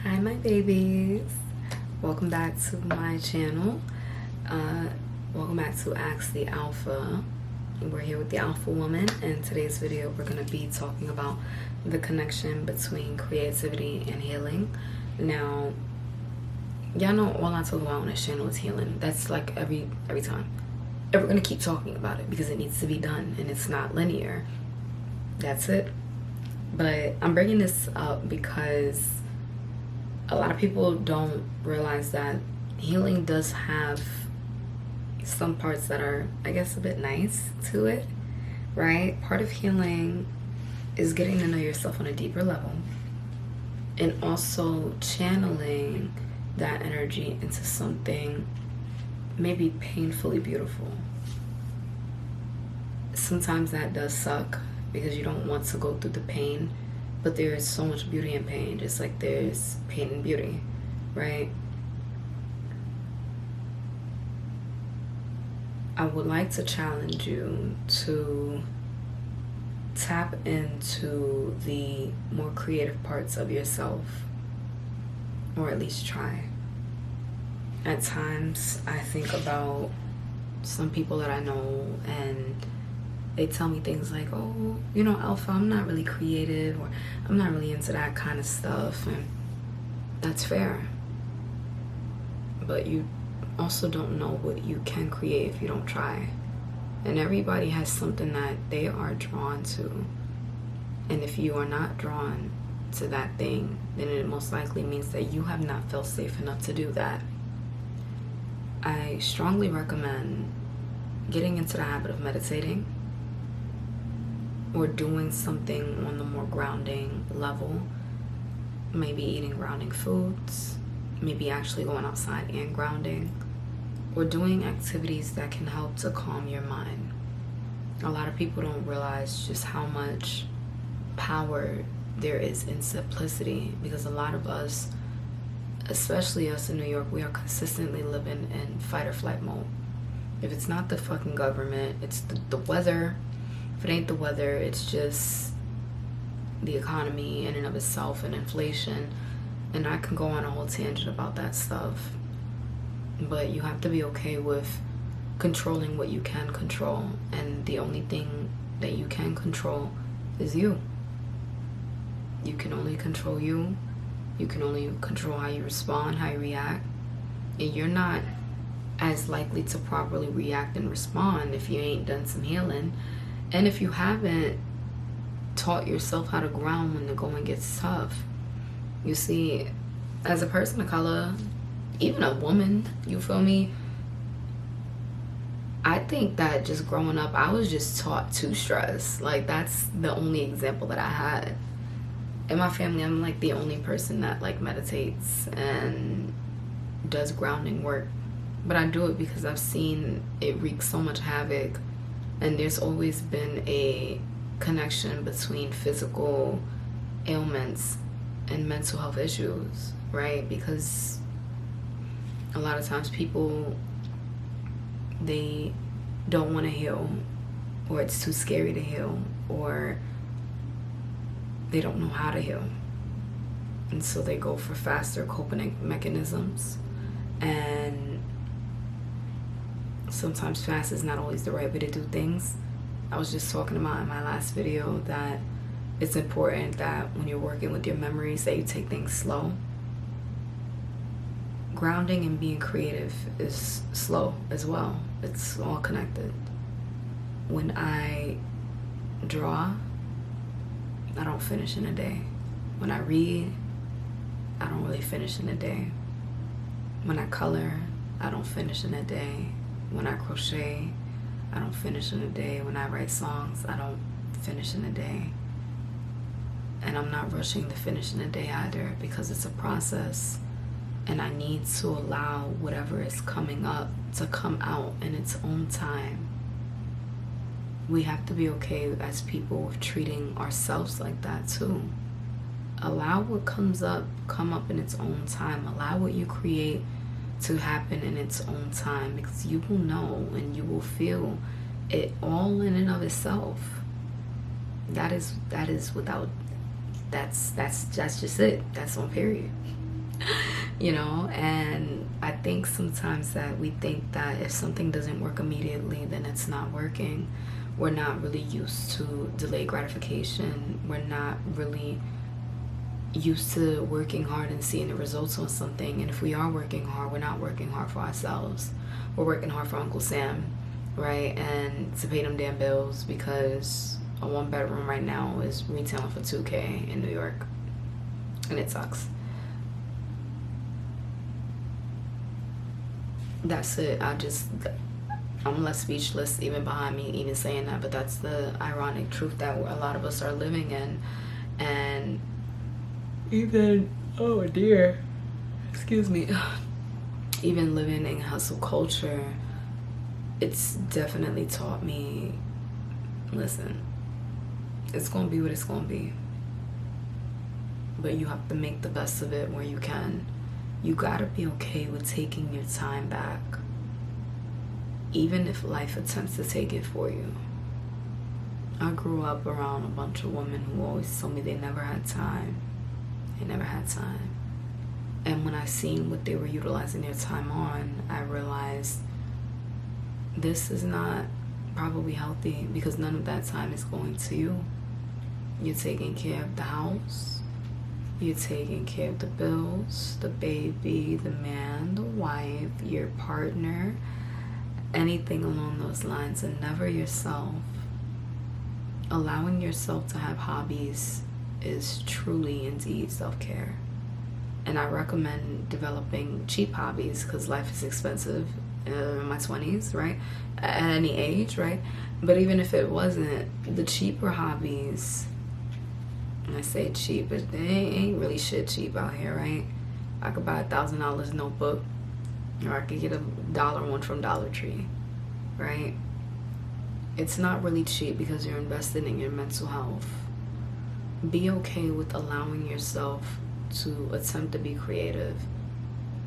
Hi my babies, welcome back to my channel. Welcome back to Ask the Alpha. We're here with the Alpha Woman, and today's video we're going to be talking about the connection between creativity and healing. Now y'all know all I talk about on this channel is healing. That's like every time, and we're going to keep talking about it because it needs to be done and it's not linear. That's it. But I'm bringing this up because a lot of people don't realize that healing does have some parts that are, I guess, a bit nice to it, right? Part of healing is getting to know yourself on a deeper level and also channeling that energy into something maybe painfully beautiful. Sometimes that does suck because you don't want to go through the pain, but there is so much beauty in pain, just like there's pain and beauty, right? I would like to challenge you to tap into the more creative parts of yourself, or at least try. At times, I think about some people that I know, and they tell me things like, oh, you know, Alpha, I'm not really creative, or I'm not really into that kind of stuff. And that's fair. But you also don't know what you can create if you don't try. And everybody has something that they are drawn to. And if you are not drawn to that thing, then it most likely means that you have not felt safe enough to do that. I strongly recommend getting into the habit of meditating, or doing something on the more grounding level. Maybe eating grounding foods, maybe actually going outside and grounding, or doing activities that can help to calm your mind. A lot of people don't realize just how much power there is in simplicity, because a lot of us, especially us in New York, we are consistently living in fight or flight mode. If it's not the fucking government, it's the weather. If it ain't the weather, it's just the economy in and of itself and inflation. And I can go on a whole tangent about that stuff. But you have to be okay with controlling what you can control. And the only thing that you can control is you. You can only control you. You can only control how you respond, how you react. And you're not as likely to properly react and respond if you ain't done some healing. And if you haven't taught yourself how to ground when the going gets tough. You see, as a person of color, even a woman, you feel me? I think that just growing up, I was just taught to stress. Like, that's the only example that I had. In my family, I'm like the only person that like meditates and does grounding work. But I do it because I've seen it wreak so much havoc. And there's always been a connection between physical ailments and mental health issues, right? Because a lot of times people, they don't want to heal, or it's too scary to heal, or they don't know how to heal. And so they go for faster coping mechanisms. And sometimes fast is not always the right way to do things. I was just talking about in my last video that it's important that when you're working with your memories that you take things slow. Grounding and being creative is slow as well. It's all connected. When I draw, I don't finish in a day. When I read, I don't really finish in a day. When I color, I don't finish in a day. When I crochet, I don't finish in a day. When I write songs, I don't finish in a day. And I'm not rushing to finish in a day either, because it's a process. And I need to allow whatever is coming up to come out in its own time. We have to be okay as people with treating ourselves like that too. Allow what comes up, come up in its own time. Allow what you create to happen in its own time, because you will know and you will feel it all in and of itself. That is without, that's just it. That's on period. You know, and I think sometimes that we think that if something doesn't work immediately, then it's not working. We're not really used to delayed gratification. We're not really used to working hard and seeing the results on something. And if we are working hard, we're not working hard for ourselves. We're working hard for Uncle Sam, right? And to pay them damn bills, because a 1-bedroom right now is retailing for $2K in New York, and it sucks. That's it. I'm left speechless even behind me even saying that, but that's the ironic truth that a lot of us are living in. And even, oh dear, excuse me, even living in hustle culture, it's definitely taught me, listen, it's gonna be what it's gonna be, but you have to make the best of it where you can. You gotta be okay with taking your time back, even if life attempts to take it for you. I grew up around a bunch of women who always told me they never had time. They never had time. And when I seen what they were utilizing their time on, I realized this is not probably healthy, because none of that time is going to you. You're taking care of the house. You're taking care of the bills, the baby, the man, the wife, your partner, anything along those lines, and never yourself. Allowing yourself to have hobbies is truly indeed self-care. And I recommend developing cheap hobbies, because life is expensive in my 20s, right? At any age, right? But even if it wasn't, the cheaper hobbies, and I say cheap, but they ain't really shit cheap out here, right? I could buy a $1,000 notebook, or I could get $1 one from Dollar Tree, right? It's not really cheap because you're invested in your mental health. Be okay with allowing yourself to attempt to be creative,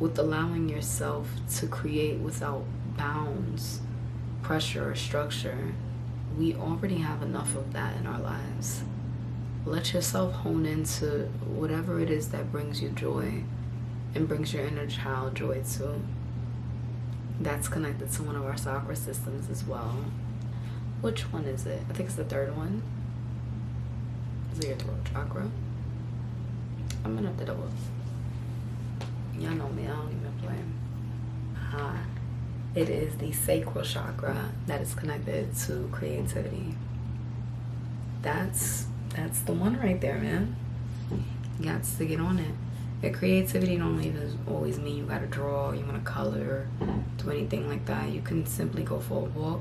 with allowing yourself to create without bounds, pressure, or structure. We already have enough of that in our lives. Let yourself hone into whatever it is that brings you joy and brings your inner child joy too. That's connected to one of our chakra systems as well. Which one is it? I think it's the third one. Is it your throat chakra? I'm gonna have to double. Y'all know me, I don't even play. It is the sacral chakra that is connected to creativity. That's the one right there, man. You got to get on it. And creativity don't even always mean you gotta draw, you wanna color, do anything like that. You can simply go for a walk,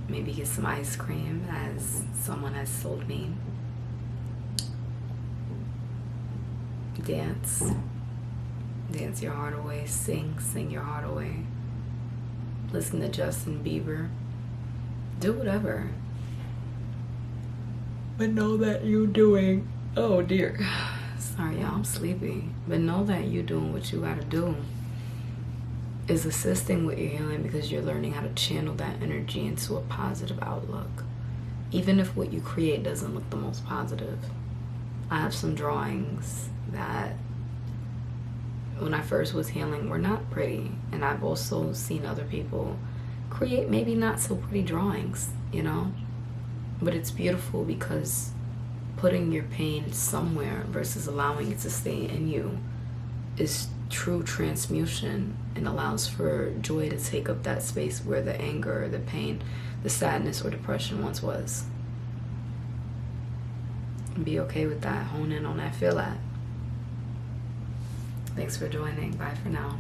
maybe get some ice cream, as someone has told me. Dance your heart away. Sing your heart away. Listen to Justin Bieber. Do whatever. But know that you're doing, oh dear, sorry y'all, I'm sleepy. But know that you doing what you gotta do is assisting with your healing, because you're learning how to channel that energy into a positive outlook. Even if what you create doesn't look the most positive. I have some drawings that when I first was healing were not pretty. And I've also seen other people create maybe not so pretty drawings, you know? But it's beautiful, because putting your pain somewhere versus allowing it to stay in you is true transmutation, and allows for joy to take up that space where the anger, the pain, the sadness, or depression once was. And be okay with that. Hone in on that. Feel that. Thanks for joining. Bye for now.